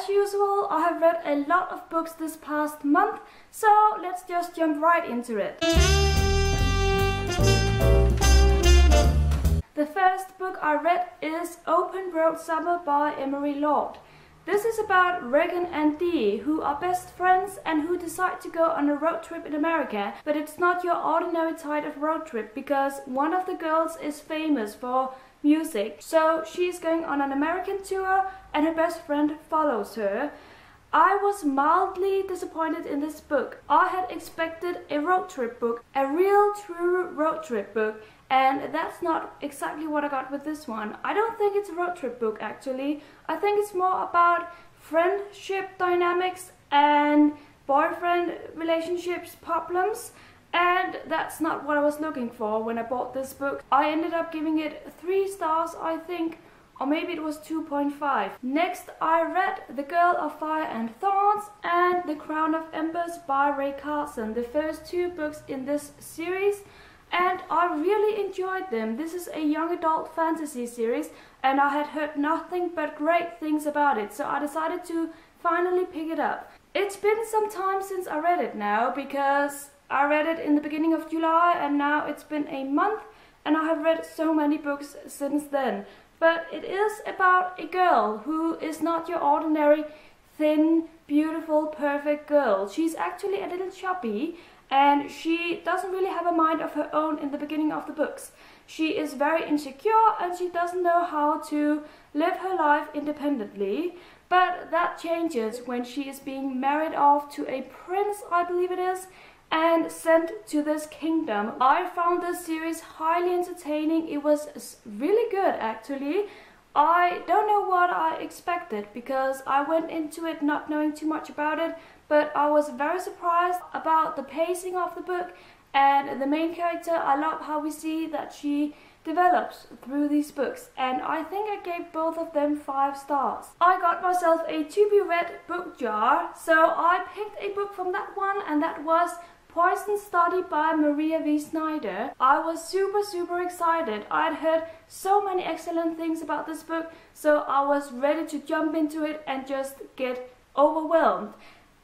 As usual, I have read a lot of books this past month, so let's just jump right into it. The first book I read is Open Road Summer by Emery Lord. This is about Regan and Dee, who are best friends and who decide to go on a road trip in America, but it's not your ordinary type of road trip because one of the girls is famous for music. So she's going on an American tour and her best friend follows her. I was mildly disappointed in this book. I had expected a road trip book, a real true road trip book, and that's not exactly what I got with this one. I don't think it's a road trip book actually. I think it's more about friendship dynamics and boyfriend relationships problems, and that's not what I was looking for when I bought this book. I ended up giving it 3 stars, I think, or maybe it was 2.5. Next, I read The Girl of Fire and Thorns and The Crown of Embers by Ray Carson, the first 2 books in this series, and I really enjoyed them. This is a young adult fantasy series and I had heard nothing but great things about it, so I decided to finally pick it up. It's been some time since I read it now because I read it in the beginning of July and now it's been a month and I have read so many books since then. But it is about a girl who is not your ordinary thin, beautiful, perfect girl. She's actually a little chubby and she doesn't really have a mind of her own in the beginning of the books. She is very insecure and she doesn't know how to live her life independently. But that changes when she is being married off to a prince, I believe it is, and sent to this kingdom. I found this series highly entertaining. It was really good actually. I don't know what I expected because I went into it not knowing too much about it, but I was very surprised about the pacing of the book and the main character. I love how we see that she develops through these books, and I think I gave both of them 5 stars. I got myself a to-be-read book jar, so I picked a book from that one, and that was Poison Study by Maria V. Snyder. I was super excited. I'd heard so many excellent things about this book, so I was ready to jump into it and just get overwhelmed.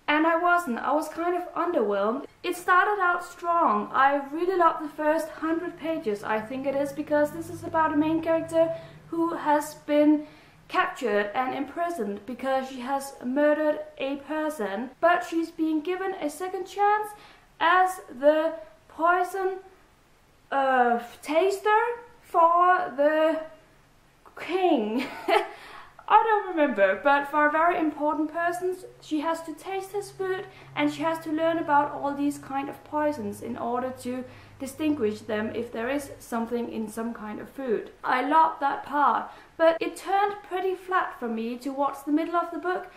And I wasn't. I was kind of underwhelmed. It started out strong. I really loved the first 100 pages, I think it is, because this is about a main character who has been captured and imprisoned because she has murdered a person, but she's being given a second chance as the poison taster for the king. I don't remember, but for a very important person, she has to taste his food and she has to learn about all these kind of poisons in order to distinguish them if there is something in some kind of food. I love that part, but it turned pretty flat for me towards the middle of the book.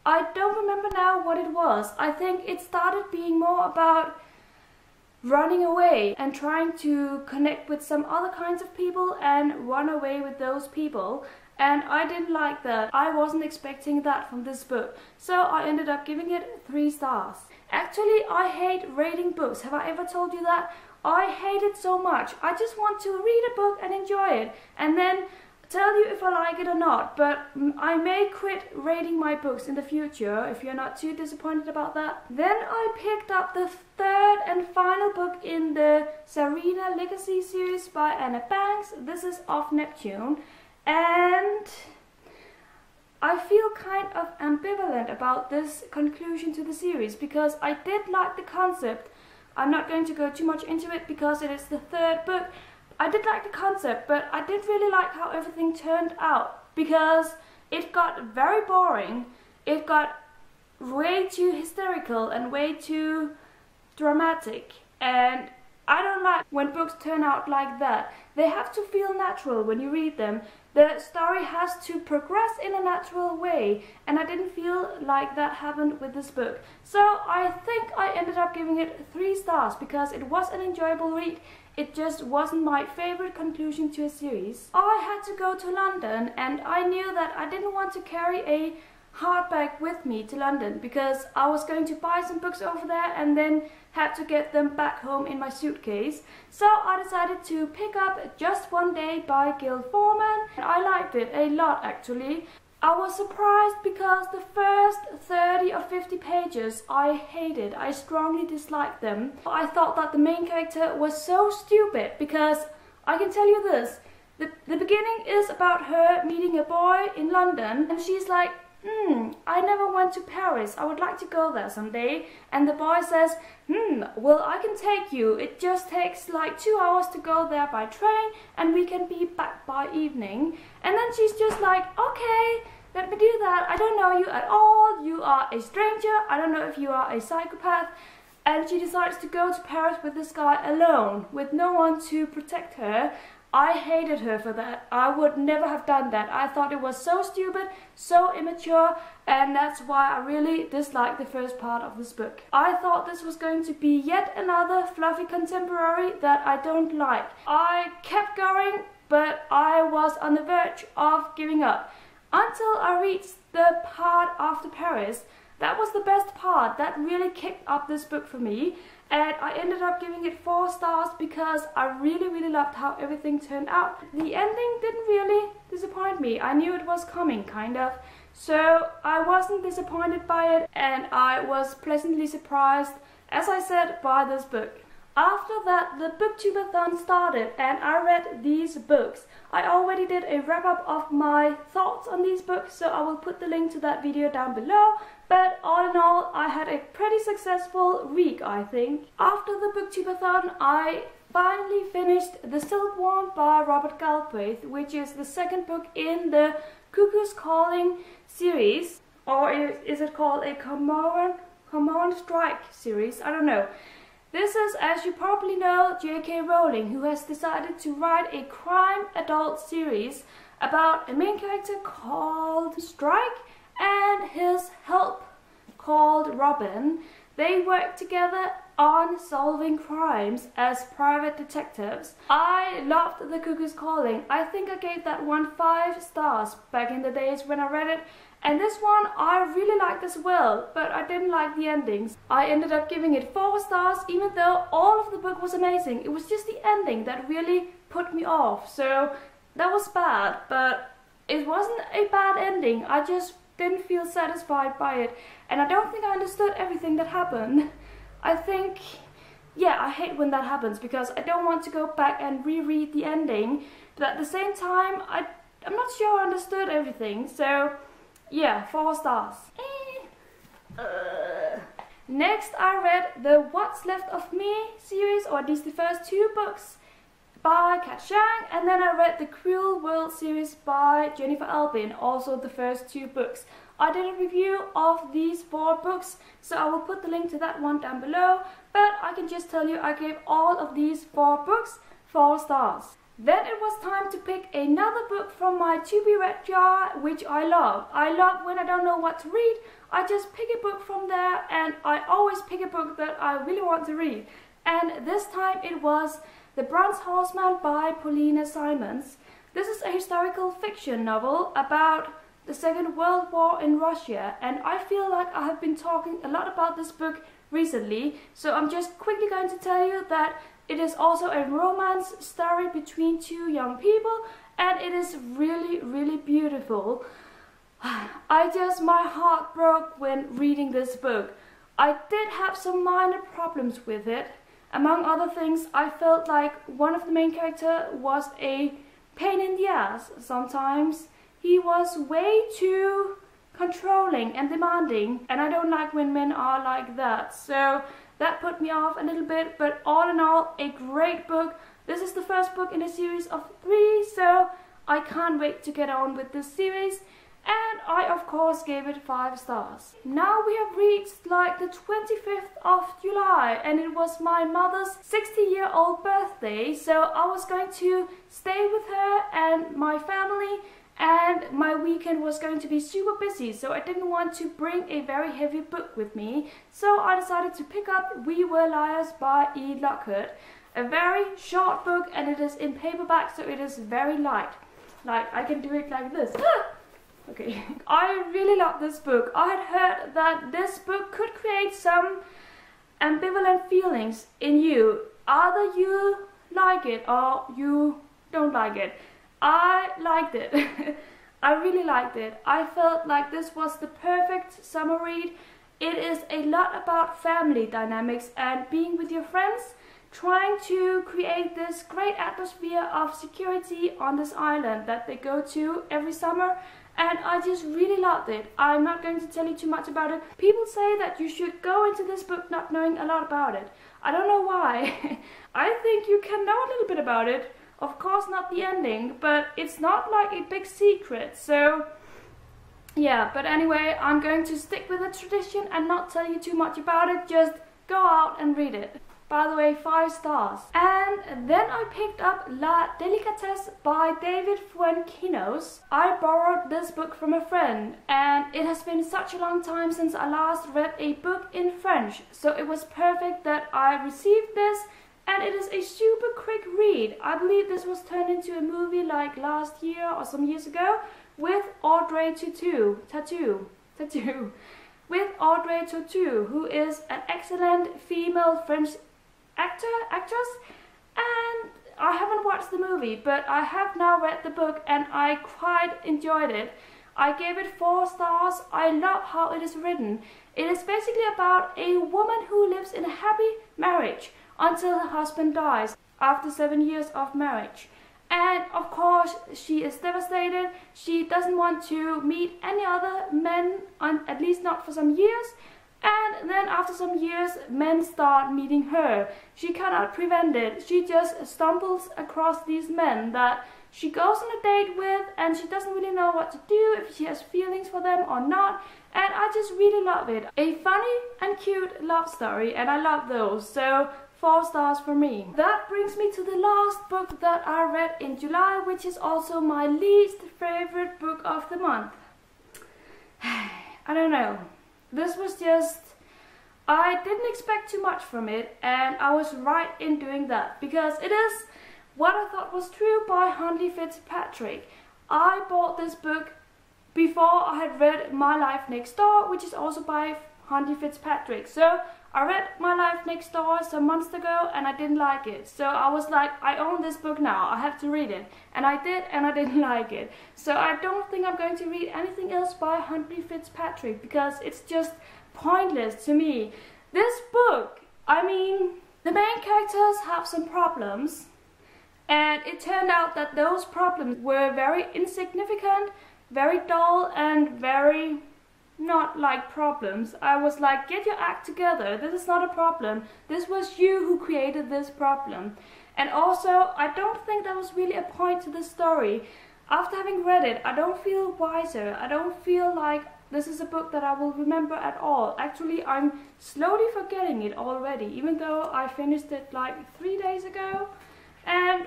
I don't remember now what it was. I think it started being more about running away and trying to connect with some other kinds of people and run away with those people. And I didn't like that. I wasn't expecting that from this book. So I ended up giving it 3 stars. Actually, I hate rating books. Have I ever told you that? I hate it so much. I just want to read a book and enjoy it and then tell you if I like it or not. But I may quit rating my books in the future if you're not too disappointed about that. Then I picked up the 3rd and final book in the Serena Legacy series by Anna Banks. This is Of Neptune. And I feel kind of ambivalent about this conclusion to the series because I did like the concept. I'm not going to go too much into it because it is the 3rd book. I did like the concept, but I didn't really like how everything turned out because it got very boring. It got way too hysterical and way too dramatic, and I don't like when books turn out like that. They have to feel natural when you read them. The story has to progress in a natural way, and I didn't feel like that happened with this book. So I think I ended up giving it 3 stars because it was an enjoyable read. It just wasn't my favorite conclusion to a series. I had to go to London and I knew that I didn't want to carry a hardback with me to London because I was going to buy some books over there and then had to get them back home in my suitcase. So I decided to pick up Just One Day by Gil Forman. I liked it a lot actually. I was surprised because the first 30 or 50 pages I hated. I strongly disliked them. I thought that the main character was so stupid because I can tell you this. The beginning is about her meeting a boy in London and she's like, I never went to Paris. I would like to go there someday. And the boy says, well, I can take you. It just takes like 2 hours to go there by train and we can be back by evening. And then she's just like, okay, let me do that. I don't know you at all. You are a stranger. I don't know if you are a psychopath. And she decides to go to Paris with this guy alone, with no one to protect her. I hated her for that. I would never have done that. I thought it was so stupid, so immature, and that's why I really disliked the first part of this book. I thought this was going to be yet another fluffy contemporary that I don't like. I kept going, but I was on the verge of giving up. Until I reached the part after Paris. That was the best part. That really kicked up this book for me. And I ended up giving it 4 stars because I really loved how everything turned out. The ending didn't really disappoint me. I knew it was coming, kind of. So I wasn't disappointed by it and I was pleasantly surprised, as I said, by this book. After that, the booktubeathon started and I read these books. I already did a wrap-up of my thoughts on these books, so I will put the link to that video down below. But all in all, I had a pretty successful week, I think. After the booktubeathon, I finally finished The Silverworn by Robert Galbraith, which is the second book in the Cuckoo's Calling series. Or is it called a Cormoran Strike series? I don't know. This is, as you probably know, J.K. Rowling, who has decided to write a crime adult series about a main character called Strike and his help called Robin. They work together on solving crimes as private detectives. I loved The Cuckoo's Calling. I think I gave that one 5 stars back in the days when I read it. And this one I really liked as well, but I didn't like the endings. I ended up giving it 4 stars, even though all of the book was amazing. It was just the ending that really put me off. So that was bad, but it wasn't a bad ending. I just didn't feel satisfied by it. And I don't think I understood everything that happened. I think, yeah, I hate when that happens because I don't want to go back and reread the ending. But at the same time, I'm not sure I understood everything. So yeah, 4 stars. Next, I read the What's Left of Me series, or at least the first 2 books by Kat Chiang, and then I read the Cruel World series by Jennifer Albin, also the first 2 books. I did a review of these 4 books, so I will put the link to that one down below, but I can just tell you I gave all of these 4 books 4 stars. Then it was time to pick another book from my to-be-read jar, which I love. I love when I don't know what to read, I just pick a book from there, and I always pick a book that I really want to read. And this time it was The Bronze Horse Mel by Paulina Simons. This is a historical fiction novel about the Second World War in Russia, and I feel like I have been talking a lot about this book recently, so I'm just quickly going to tell you that it is also a romance story between 2 young people, and it is really beautiful. My heart broke when reading this book. I did have some minor problems with it. Among other things, I felt like one of the main characters was a pain in the ass sometimes. He was way too controlling and demanding, and I don't like when men are like that. So that put me off a little bit, but all in all, a great book. This is the first book in a series of 3, so I can't wait to get on with this series. And I, of course, gave it 5 stars. Now we have reached like the 25th of July, and it was my mother's 60-year-old birthday, so I was going to stay with her and my family, and my weekend was going to be super busy, so I didn't want to bring a very heavy book with me. So I decided to pick up We Were Liars by E. Lockhart. A very short book, and it is in paperback, so it is very light. Like, I can do it like this. Okay. I really love this book. I had heard that this book could create some ambivalent feelings in you. Either you like it or you don't like it. I liked it. I really liked it. I felt like this was the perfect summer read. It is a lot about family dynamics and being with your friends, trying to create this great atmosphere of security on this island that they go to every summer. And I just really loved it. I'm not going to tell you too much about it. People say that you should go into this book not knowing a lot about it. I don't know why. I think you can know a little bit about it. Of course not the ending, but it's not like a big secret. So yeah, but anyway, I'm going to stick with the tradition and not tell you too much about it. Just go out and read it. By the way, 5 stars. And then I picked up La Delicatus by David Fuenquinos. I borrowed this book from a friend, and it has been such a long time since I last read a book in French, so it was perfect that I received this, and it is a super quick read. I believe this was turned into a movie like last year or some years ago with Audrey Tautou. With Audrey Tautou, who is an excellent female French actress, and I haven't watched the movie, but I have now read the book and I quite enjoyed it. I gave it 4 stars. I love how it is written. It is basically about a woman who lives in a happy marriage until her husband dies after 7 years of marriage. And of course she is devastated. She doesn't want to meet any other men, at least not for some years. And then after some years, men start meeting her. She cannot prevent it. She just stumbles across these men that she goes on a date with, and she doesn't really know what to do, if she has feelings for them or not. And I just really love it. A funny and cute love story, and I love those. So 4 stars for me. That brings me to the last book that I read in July, which is also my least favorite book of the month. I don't know. This was just, I didn't expect too much from it, and I was right in doing that, because it is What I Thought Was True by Huntley Fitzpatrick. I bought this book before I had read My Life Next Door, which is also by Huntley Fitzpatrick. So I read My Life Next Door some months ago and I didn't like it. So I was like, I own this book now, I have to read it. And I did, and I didn't like it. So I don't think I'm going to read anything else by Huntley Fitzpatrick, because it's just pointless to me. This book, I mean, the main characters have some problems, and it turned out that those problems were very insignificant, very dull, and very not like problems. I was like, get your act together. This is not a problem. This was you who created this problem. And also, I don't think there was really a point to the story. After having read it, I don't feel wiser. I don't feel like this is a book that I will remember at all. Actually, I'm slowly forgetting it already, even though I finished it like 3 days ago. And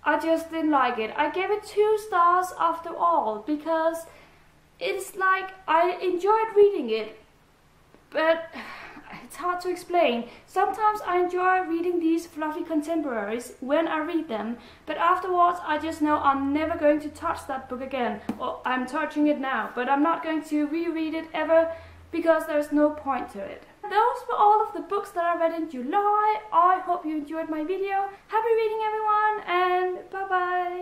I just didn't like it. I gave it 2 stars after all, because it's like, I enjoyed reading it, but it's hard to explain. Sometimes I enjoy reading these fluffy contemporaries when I read them, but afterwards I just know I'm never going to touch that book again. Or I'm touching it now, but I'm not going to reread it ever, because there's no point to it. Those were all of the books that I read in July. I hope you enjoyed my video. Happy reading, everyone, and bye bye!